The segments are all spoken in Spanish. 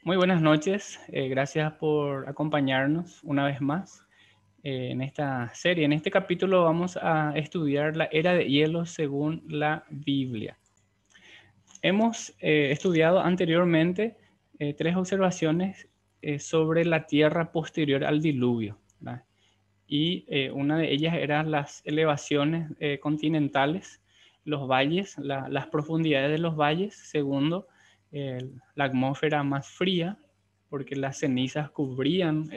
Muy buenas noches, gracias por acompañarnos una vez más en esta serie. En este capítulo vamos a estudiar la era de hielo según la Biblia. Hemos estudiado anteriormente tres observaciones sobre la tierra posterior al diluvio, ¿verdad? Y una de ellas eran las elevaciones continentales, los valles, las profundidades de los valles. Segundo, la atmósfera más fría, porque las cenizas cubrían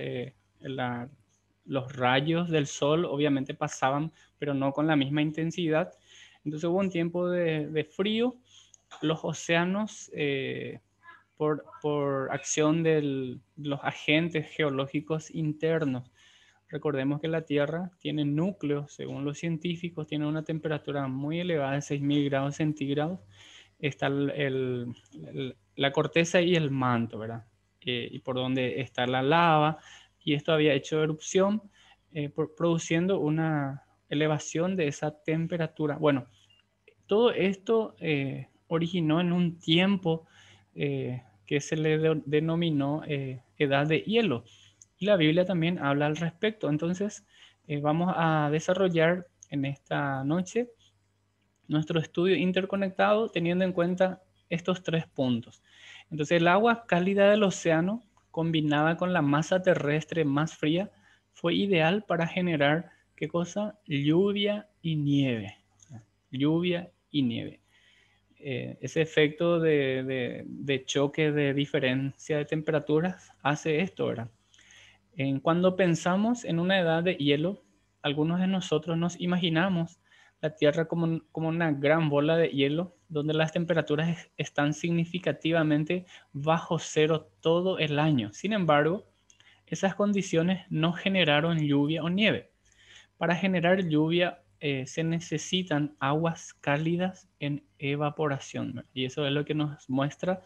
los rayos del sol, obviamente pasaban, pero no con la misma intensidad. Entonces hubo un tiempo de frío. Los océanos, por acción de los agentes geológicos internos. Recordemos que la Tierra tiene núcleos, según los científicos, tiene una temperatura muy elevada de 6.000 grados centígrados. Está la corteza y el manto, ¿verdad? Y por donde está la lava, y esto había hecho erupción, produciendo una elevación de esa temperatura. Bueno, todo esto originó en un tiempo que se le denominó edad de hielo. Y la Biblia también habla al respecto. Entonces, vamos a desarrollar en esta noche nuestro estudio interconectado teniendo en cuenta estos tres puntos. Entonces, el agua cálida del océano, combinada con la masa terrestre más fría, fue ideal para generar, ¿qué cosa? Lluvia y nieve. Lluvia y nieve. Ese efecto de choque de diferencia de temperaturas hace esto, ¿verdad? Cuando pensamos en una edad de hielo, algunos de nosotros nos imaginamos la Tierra como una gran bola de hielo donde las temperaturas están significativamente bajo cero todo el año. Sin embargo, esas condiciones no generaron lluvia o nieve. Para generar lluvia se necesitan aguas cálidas en evaporación, ¿verdad? Y eso es lo que nos muestra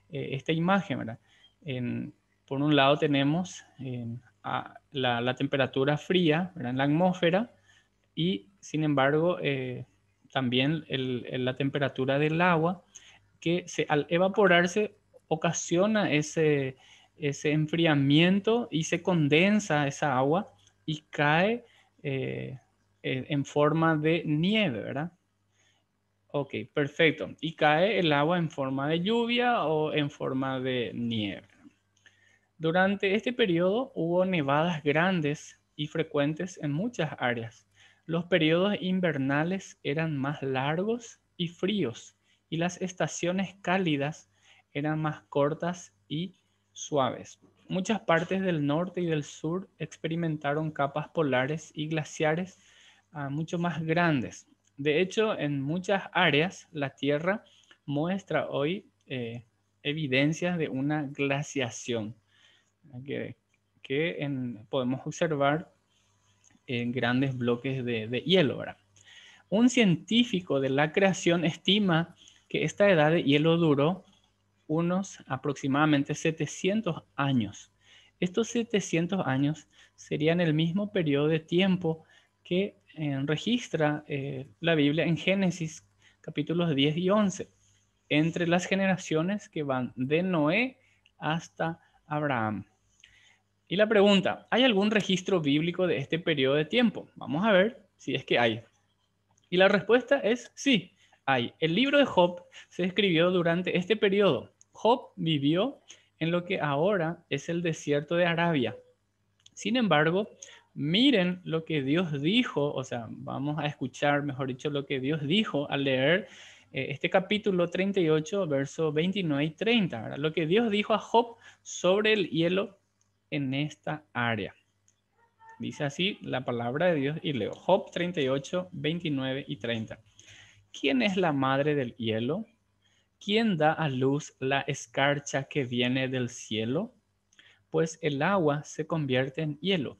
esta imagen, ¿verdad? Por un lado tenemos la temperatura fría, ¿verdad?, en la atmósfera, y sin embargo también la temperatura del agua que al evaporarse ocasiona ese enfriamiento y se condensa esa agua y cae eh, en forma de nieve, ¿verdad? Ok, perfecto. Y cae el agua en forma de lluvia o en forma de nieve. Durante este periodo hubo nevadas grandes y frecuentes en muchas áreas. Los periodos invernales eran más largos y fríos, y las estaciones cálidas eran más cortas y suaves. Muchas partes del norte y del sur experimentaron capas polares y glaciares mucho más grandes. De hecho, en muchas áreas la Tierra muestra hoy evidencias de una glaciación que, podemos observar en grandes bloques de hielo, ¿verdad? Un científico de la creación estima que esta edad de hielo duró unos aproximadamente 700 años. Estos 700 años serían el mismo periodo de tiempo que registra la Biblia en Génesis capítulos 10 y 11, entre las generaciones que van de Noé hasta Abraham. Y la pregunta, ¿hay algún registro bíblico de este periodo de tiempo? Vamos a ver si es que hay. Y la respuesta es sí, hay. El libro de Job se escribió durante este periodo. Job vivió en lo que ahora es el desierto de Arabia. Sin embargo, miren lo que Dios dijo, o sea, vamos a escuchar, mejor dicho, lo que Dios dijo al leer este capítulo 38, versos 29 y 30, ¿verdad? Lo que Dios dijo a Job sobre el hielo en esta área. Dice así la palabra de Dios y leo Job 38, 29 y 30. ¿Quién es la madre del hielo? ¿Quién da a luz la escarcha que viene del cielo? Pues el agua se convierte en hielo,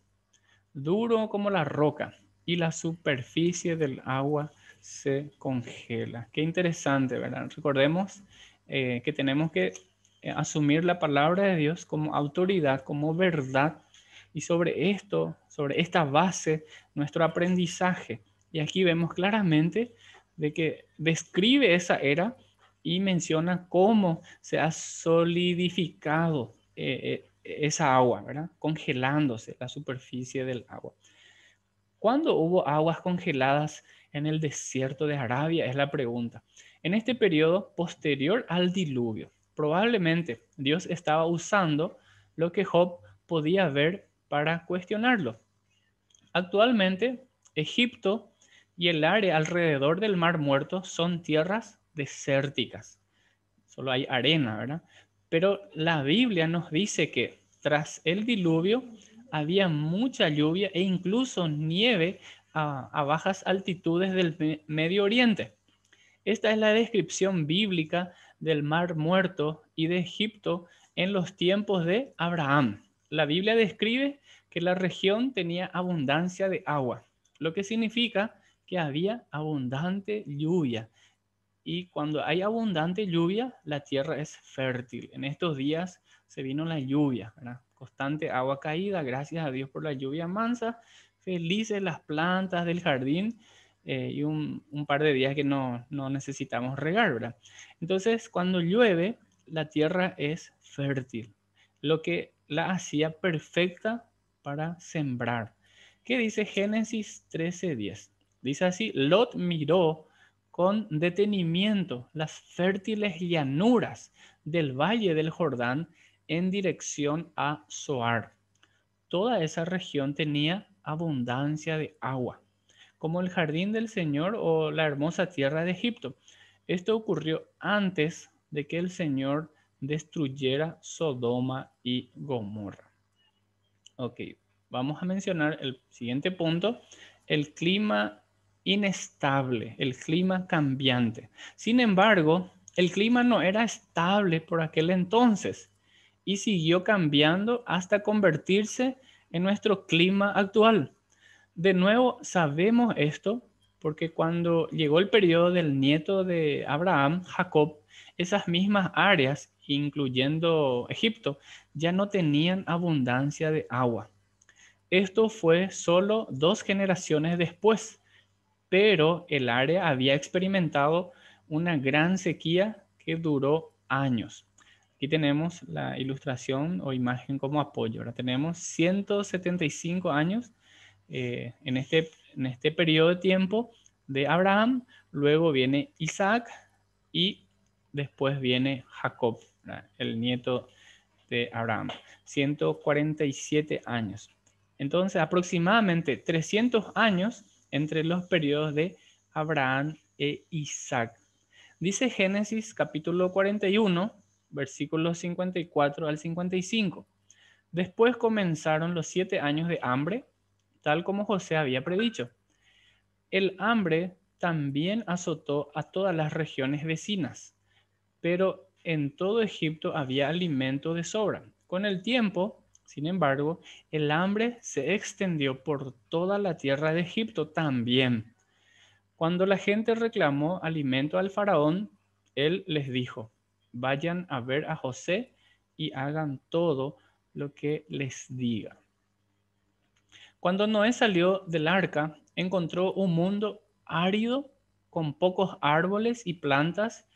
duro como la roca, y la superficie del agua se congela. Qué interesante, ¿verdad? Recordemos que tenemos que asumir la palabra de Dios como autoridad, como verdad, y sobre esto, sobre esta base, nuestro aprendizaje. Y aquí vemos claramente de que describe esa era y menciona cómo se ha solidificado esa agua, ¿verdad? Congelándose la superficie del agua. ¿Cuándo hubo aguas congeladas en el desierto de Arabia? Es la pregunta. En este periodo posterior al diluvio, probablemente Dios estaba usando lo que Job podía ver para cuestionarlo. Actualmente, Egipto y el área alrededor del Mar Muerto son tierras desérticas. Solo hay arena, ¿verdad? Pero la Biblia nos dice que tras el diluvio había mucha lluvia e incluso nieve a bajas altitudes del Medio Oriente. Esta es la descripción bíblica del Mar Muerto y de Egipto en los tiempos de Abraham. La Biblia describe que la región tenía abundancia de agua, lo que significa que había abundante lluvia. Y cuando hay abundante lluvia, la tierra es fértil. En estos días se vino la lluvia, ¿verdad? Constante agua caída, gracias a Dios por la lluvia mansa. Felices las plantas del jardín y un par de días que no necesitamos regar, ¿verdad? Entonces, cuando llueve, la tierra es fértil, lo que la hacía perfecta para sembrar. ¿Qué dice Génesis 13:10? Dice así: Lot miró con detenimiento las fértiles llanuras del valle del Jordán en dirección a Zoar. Toda esa región tenía abundancia de agua, como el jardín del Señor o la hermosa tierra de Egipto. Esto ocurrió antes de que el Señor destruyera Sodoma y Gomorra. Ok, vamos a mencionar el siguiente punto: el clima inestable, el clima cambiante. Sin embargo, el clima no era estable por aquel entonces y siguió cambiando hasta convertirse en nuestro clima actual. De nuevo, sabemos esto porque cuando llegó el periodo del nieto de Abraham, Jacob, esas mismas áreas, incluyendo Egipto, ya no tenían abundancia de agua. Esto fue solo 2 generaciones después, pero el área había experimentado una gran sequía que duró años. Aquí tenemos la ilustración o imagen como apoyo. Ahora tenemos 175 años en este periodo de tiempo de Abraham, luego viene Isaac y después viene Jacob, ¿verdad? El nieto de Abraham. 147 años. Entonces, aproximadamente 300 años entre los periodos de Abraham e Isaac. Dice Génesis capítulo 41, versículos 54 al 55. Después comenzaron los 7 años de hambre, tal como José había predicho. El hambre también azotó a todas las regiones vecinas, pero en todo Egipto había alimento de sobra. Con el tiempo, sin embargo, el hambre se extendió por toda la tierra de Egipto también. Cuando la gente reclamó alimento al faraón, él les dijo: vayan a ver a José y hagan todo lo que les diga. Cuando Noé salió del arca, encontró un mundo árido, con pocos árboles y plantas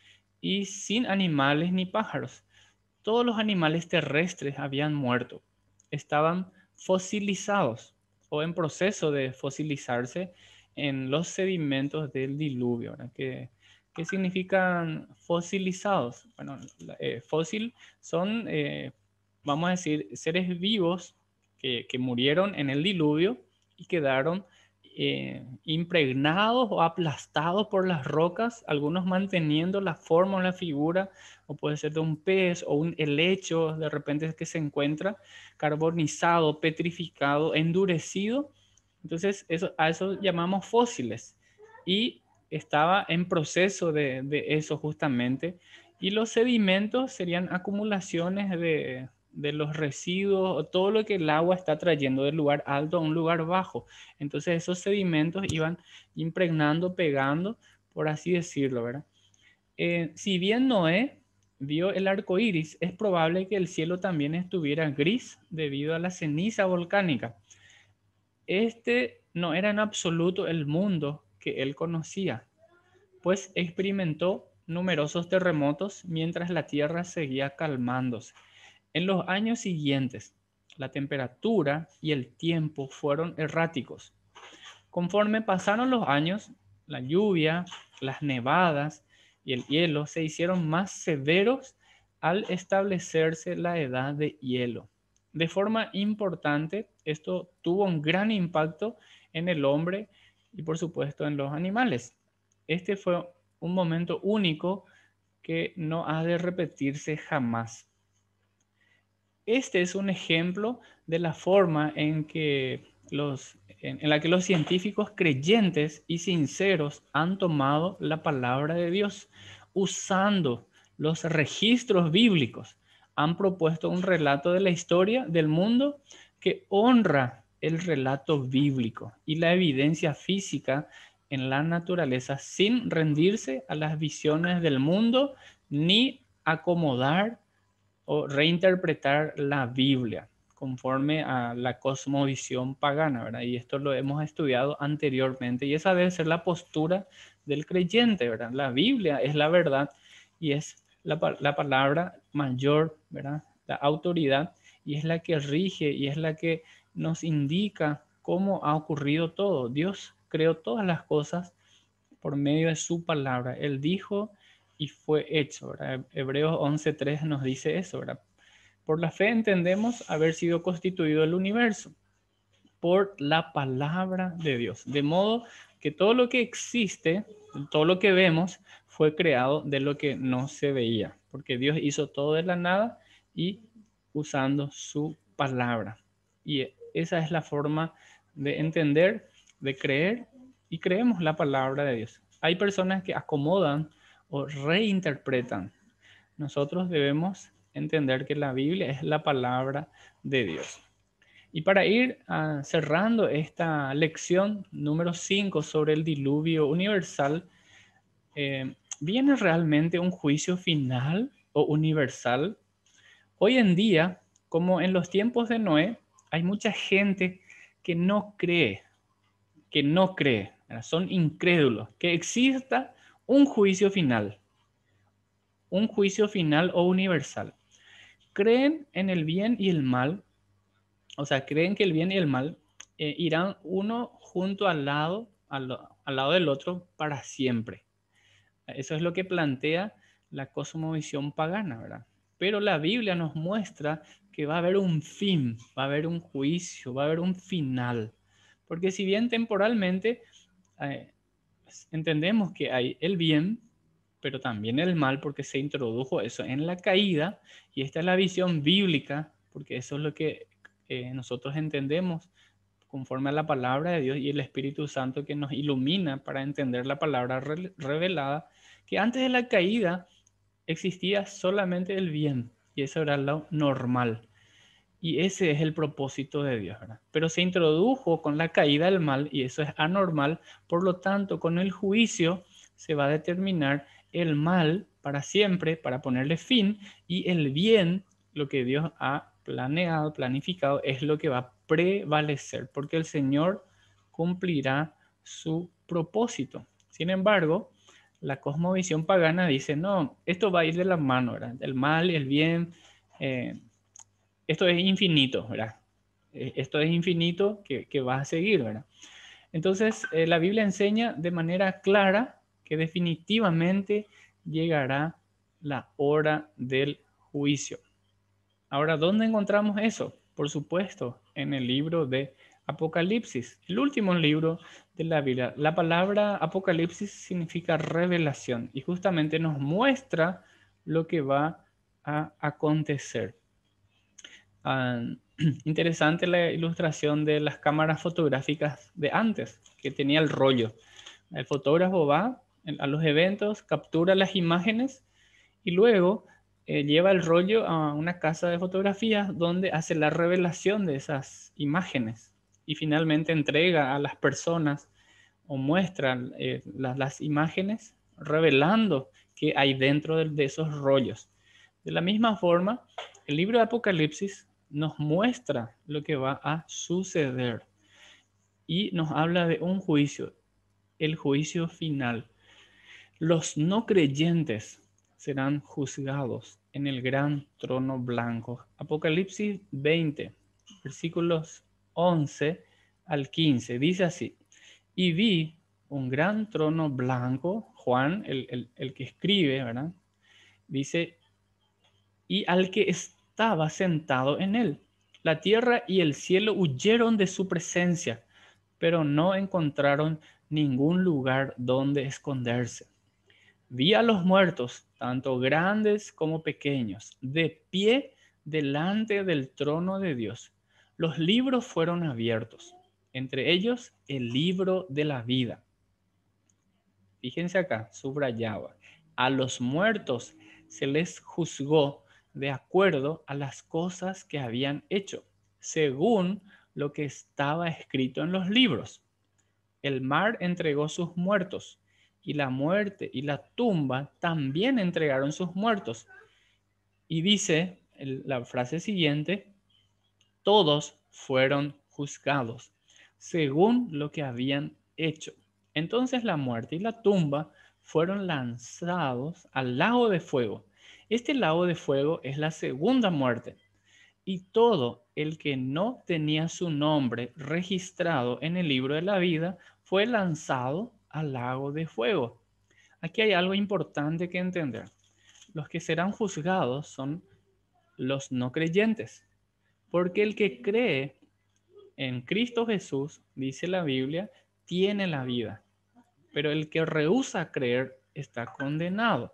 y sin animales ni pájaros. Todos los animales terrestres habían muerto, estaban fosilizados o en proceso de fosilizarse en los sedimentos del diluvio, ¿verdad? ¿Qué significan fosilizados? Bueno, fósil son, vamos a decir, seres vivos que murieron en el diluvio y quedaron impregnados o aplastados por las rocas, algunos manteniendo la forma o la figura, o puede ser de un pez o un helecho, de repente es que se encuentra carbonizado, petrificado, endurecido. Entonces a eso llamamos fósiles. Y estaba en proceso de eso justamente. Y los sedimentos serían acumulaciones de los residuos o todo lo que el agua está trayendo del lugar alto a un lugar bajo. Entonces esos sedimentos iban impregnando, pegando, por así decirlo, ¿verdad? Si bien Noé vio el arco iris, es probable que el cielo también estuviera gris debido a la ceniza volcánica. Este no era en absoluto el mundo que él conocía, pues experimentó numerosos terremotos mientras la Tierra seguía calmándose. En los años siguientes, la temperatura y el tiempo fueron erráticos. Conforme pasaron los años, la lluvia, las nevadas y el hielo se hicieron más severos al establecerse la edad de hielo. De forma importante, esto tuvo un gran impacto en el hombre y por supuesto en los animales. Este fue un momento único que no ha de repetirse jamás. Este es un ejemplo de la forma en la que los científicos creyentes y sinceros han tomado la palabra de Dios, usando los registros bíblicos. Han propuesto un relato de la historia del mundo que honra el relato bíblico y la evidencia física en la naturaleza sin rendirse a las visiones del mundo ni acomodar o reinterpretar la Biblia conforme a la cosmovisión pagana, ¿verdad? Y esto lo hemos estudiado anteriormente y esa debe ser la postura del creyente, ¿verdad? La Biblia es la verdad y es la palabra mayor, ¿verdad? La autoridad y es la que rige y es la que nos indica cómo ha ocurrido todo. Dios creó todas las cosas por medio de su palabra. Él dijo y fue hecho, ¿verdad? Hebreos 11:3 nos dice eso, ¿verdad? Por la fe entendemos haber sido constituido el universo por la palabra de Dios. De modo que todo lo que existe, todo lo que vemos, fue creado de lo que no se veía. Porque Dios hizo todo de la nada y usando su palabra. Y esa es la forma de entender, de creer y creemos la palabra de Dios. Hay personas que acomodan o reinterpretan. Nosotros debemos entender que la Biblia es la palabra de Dios. Y para ir cerrando esta lección número 5 sobre el diluvio universal, ¿viene realmente un juicio final o universal? Hoy en día, como en los tiempos de Noé, hay mucha gente que no cree, ¿verdad? Son incrédulos, que exista un juicio final o universal. Creen en el bien y el mal, o sea, creen que el bien y el mal irán uno junto al lado del otro para siempre. Eso es lo que plantea la cosmovisión pagana, ¿verdad? Pero la Biblia nos muestra que va a haber un fin, va a haber un juicio, va a haber un final. Porque si bien temporalmente eh, entendemos que hay el bien, pero también el mal, porque se introdujo eso en la caída, y esta es la visión bíblica, porque eso es lo que nosotros entendemos conforme a la palabra de Dios y el Espíritu Santo que nos ilumina para entender la palabra revelada, que antes de la caída existía solamente el bien, y eso era lo normal. Y ese es el propósito de Dios, ¿verdad? Pero se introdujo con la caída del mal y eso es anormal. Por lo tanto, con el juicio se va a determinar el mal para siempre, para ponerle fin, y el bien, lo que Dios ha planeado, planificado, es lo que va a prevalecer, porque el Señor cumplirá su propósito. Sin embargo, la cosmovisión pagana dice, no, esto va a ir de la mano, ¿verdad? El mal y el bien. Esto es infinito, ¿verdad? Esto es infinito que va a seguir, ¿verdad? Entonces, la Biblia enseña de manera clara que definitivamente llegará la hora del juicio. Ahora, ¿dónde encontramos eso? Por supuesto, en el libro de Apocalipsis, el último libro de la Biblia. La palabra Apocalipsis significa revelación y justamente nos muestra lo que va a acontecer. Interesante la ilustración de las cámaras fotográficas de antes, que tenía el rollo. El fotógrafo va a los eventos, captura las imágenes y luego lleva el rollo a una casa de fotografías donde hace la revelación de esas imágenes y finalmente entrega a las personas o muestra las imágenes revelando qué hay dentro de esos rollos. De la misma forma, el libro de Apocalipsis nos muestra lo que va a suceder y nos habla de un juicio, el juicio final. Los no creyentes serán juzgados en el gran trono blanco. Apocalipsis 20, versículos 11 al 15. Dice así: y vi un gran trono blanco, Juan, el que escribe, ¿verdad? Dice, y al que estaba sentado en él. La tierra y el cielo huyeron de su presencia, pero no encontraron ningún lugar donde esconderse. Vi a los muertos, tanto grandes como pequeños, de pie delante del trono de Dios. Los libros fueron abiertos, entre ellos el libro de la vida. Fíjense acá, subrayaba. A los muertos se les juzgó de acuerdo a las cosas que habían hecho, según lo que estaba escrito en los libros. El mar entregó sus muertos, y la muerte y la tumba también entregaron sus muertos. Y dice la frase siguiente: todos fueron juzgados según lo que habían hecho. Entonces la muerte y la tumba fueron lanzados al lago de fuego. Este lago de fuego es la segunda muerte. Y todo el que no tenía su nombre registrado en el libro de la vida fue lanzado al lago de fuego. Aquí hay algo importante que entender. Los que serán juzgados son los no creyentes, porque el que cree en Cristo Jesús, dice la Biblia, tiene la vida, pero el que rehúsa creer está condenado.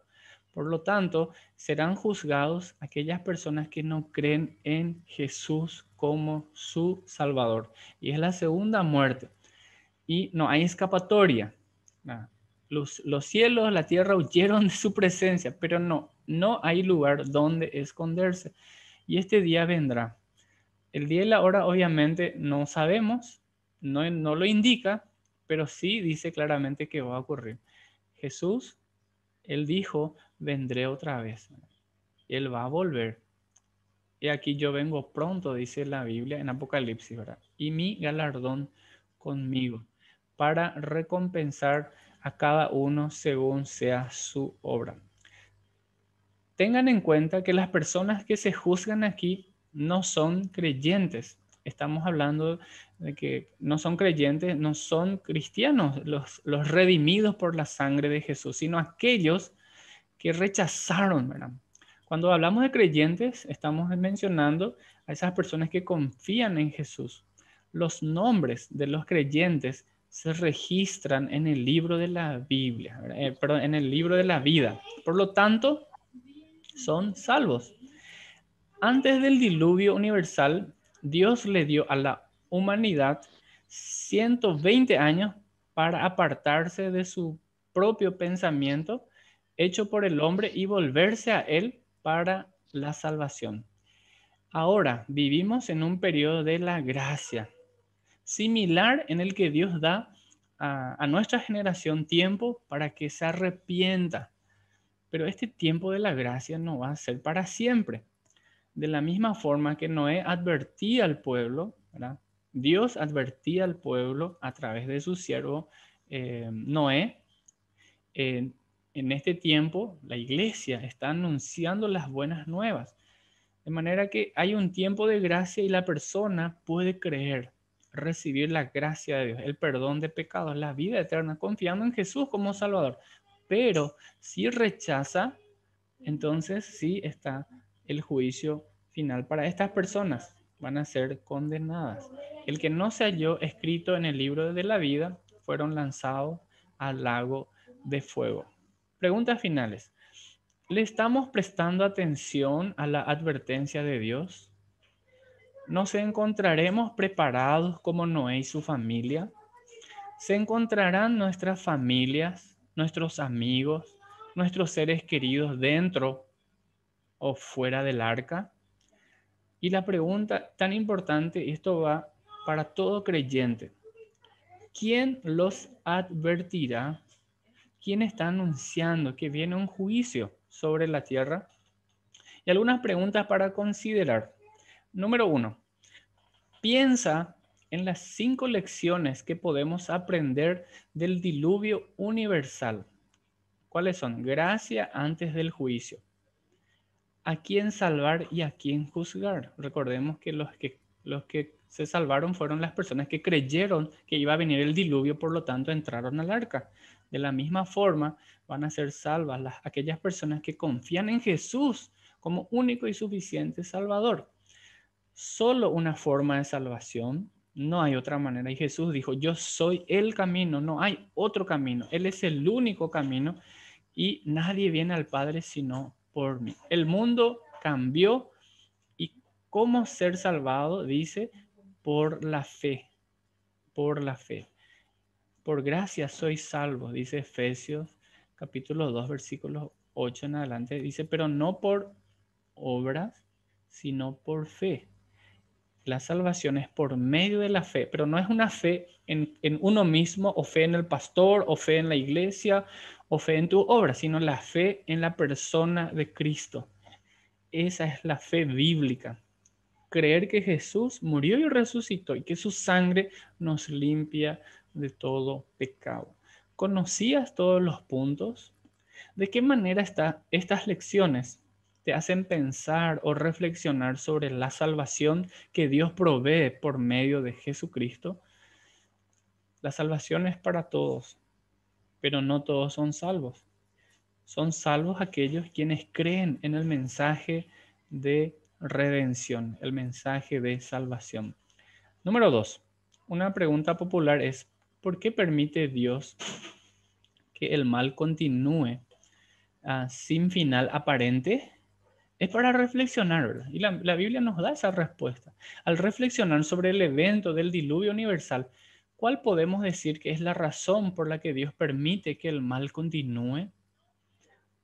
Por lo tanto, serán juzgados aquellas personas que no creen en Jesús como su Salvador. Y es la segunda muerte. Y no hay escapatoria. Los cielos, la tierra huyeron de su presencia, pero no hay lugar donde esconderse. Y este día vendrá. El día y la hora obviamente no sabemos, no lo indica, pero sí dice claramente que va a ocurrir. Jesús, él dijo, vendré otra vez. Él va a volver. Y aquí yo vengo pronto, dice la Biblia en Apocalipsis, ¿verdad? Y mi galardón conmigo, para recompensar a cada uno según sea su obra. Tengan en cuenta que las personas que se juzgan aquí no son creyentes. Estamos hablando de que no son creyentes, no son cristianos, los redimidos por la sangre de Jesús, sino aquellos que rechazaron, ¿verdad? Cuando hablamos de creyentes, estamos mencionando a esas personas que confían en Jesús. Los nombres de los creyentes se registran en el libro de la Biblia, perdón, en el libro de la vida. Por lo tanto, son salvos. Antes del diluvio universal, Dios le dio a la humanidad 120 años para apartarse de su propio pensamiento hecho por el hombre y volverse a él para la salvación. Ahora vivimos en un periodo de la gracia, similar en el que Dios da a nuestra generación tiempo para que se arrepienta. Pero este tiempo de la gracia no va a ser para siempre. De la misma forma que Noé advertía al pueblo, ¿verdad? Dios advertía al pueblo a través de su siervo Noé. En este tiempo, la iglesia está anunciando las buenas nuevas. De manera que hay un tiempo de gracia y la persona puede creer, recibir la gracia de Dios, el perdón de pecados, la vida eterna, confiando en Jesús como Salvador. Pero si rechaza, entonces sí está el juicio final para estas personas. Van a ser condenadas. El que no se halló escrito en el libro de la vida fueron lanzados al lago de fuego. Preguntas finales. ¿Le estamos prestando atención a la advertencia de Dios? ¿Nos encontraremos preparados como Noé y su familia? ¿Se encontrarán nuestras familias, nuestros amigos, nuestros seres queridos dentro o fuera del arca? Y la pregunta tan importante, y esto va para todo creyente: ¿quién los advertirá? ¿Quién está anunciando que viene un juicio sobre la tierra? Y algunas preguntas para considerar. Número 1. Piensa en las 5 lecciones que podemos aprender del diluvio universal. ¿Cuáles son? Gracia antes del juicio. ¿A quién salvar y a quién juzgar? Recordemos que los que se salvaron fueron las personas que creyeron que iba a venir el diluvio, por lo tanto entraron al arca. De la misma forma van a ser salvas aquellas personas que confían en Jesús como único y suficiente Salvador. Solo una forma de salvación, no hay otra manera. Y Jesús dijo, yo soy el camino, no hay otro camino. Él es el único camino y nadie viene al Padre sino por mí. El mundo cambió y cómo ser salvado, dice, por la fe, por la fe. Por gracia soy salvo, dice Efesios capítulo 2, versículos 8 en adelante. Dice, pero no por obras, sino por fe. La salvación es por medio de la fe, pero no es una fe en uno mismo, o fe en el pastor, o fe en la iglesia, o fe en tu obra, sino la fe en la persona de Cristo. Esa es la fe bíblica. Creer que Jesús murió y resucitó y que su sangre nos limpia de todo pecado. ¿Conocías todos los puntos? ¿De qué manera estas lecciones te hacen pensar o reflexionar sobre la salvación que Dios provee por medio de Jesucristo? La salvación es para todos, pero no todos son salvos. Son salvos aquellos quienes creen en el mensaje de redención, el mensaje de salvación. Número 2. Una pregunta popular es, ¿por qué permite Dios que el mal continúe sin final aparente? Es para reflexionar, ¿verdad? Y la Biblia nos da esa respuesta. Al reflexionar sobre el evento del diluvio universal, ¿cuál podemos decir que es la razón por la que Dios permite que el mal continúe?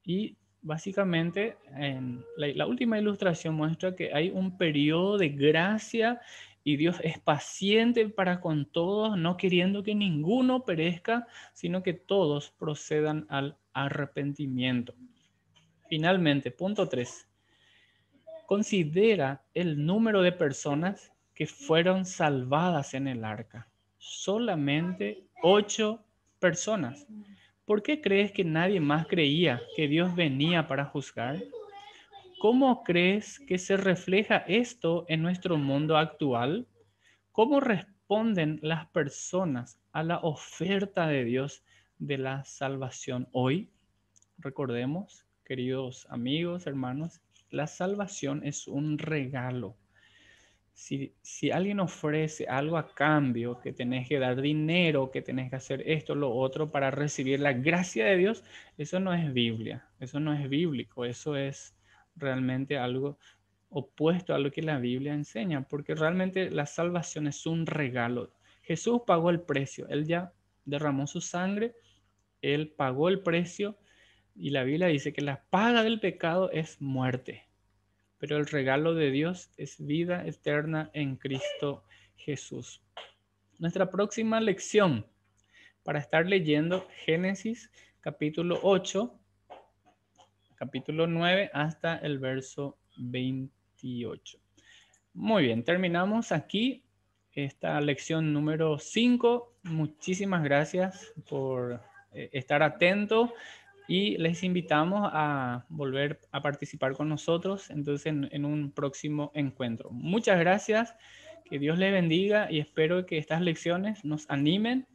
Y básicamente, en la última ilustración muestra que hay un periodo de gracia y Dios es paciente para con todos, no queriendo que ninguno perezca, sino que todos procedan al arrepentimiento. Finalmente, punto 3. Considera el número de personas que fueron salvadas en el arca. Solamente 8 personas. ¿Por qué crees que nadie más creía que Dios venía para juzgar? ¿Cómo crees que se refleja esto en nuestro mundo actual? ¿Cómo responden las personas a la oferta de Dios de la salvación hoy? Recordemos, queridos amigos, hermanos, la salvación es un regalo. Si alguien ofrece algo a cambio, que tenés que dar dinero, que tenés que hacer esto, lo otro para recibir la gracia de Dios, eso no es Biblia, eso no es bíblico, eso es realmente algo opuesto a lo que la Biblia enseña, porque realmente la salvación es un regalo. Jesús pagó el precio, Él ya derramó su sangre, Él pagó el precio y la Biblia dice que la paga del pecado es muerte. Pero el regalo de Dios es vida eterna en Cristo Jesús. Nuestra próxima lección para estar leyendo Génesis capítulo 8, capítulo 9 hasta el verso 28. Muy bien, terminamos aquí esta lección número 5. Muchísimas gracias por estar atento. Y les invitamos a volver a participar con nosotros entonces en un próximo encuentro. Muchas gracias, que Dios les bendiga y espero que estas lecciones nos animen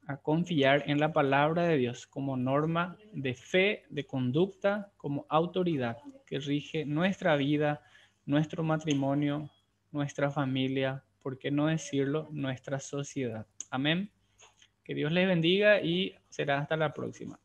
a confiar en la palabra de Dios como norma de fe, de conducta, como autoridad que rige nuestra vida, nuestro matrimonio, nuestra familia, por qué no decirlo, nuestra sociedad. Amén. Que Dios les bendiga y será hasta la próxima.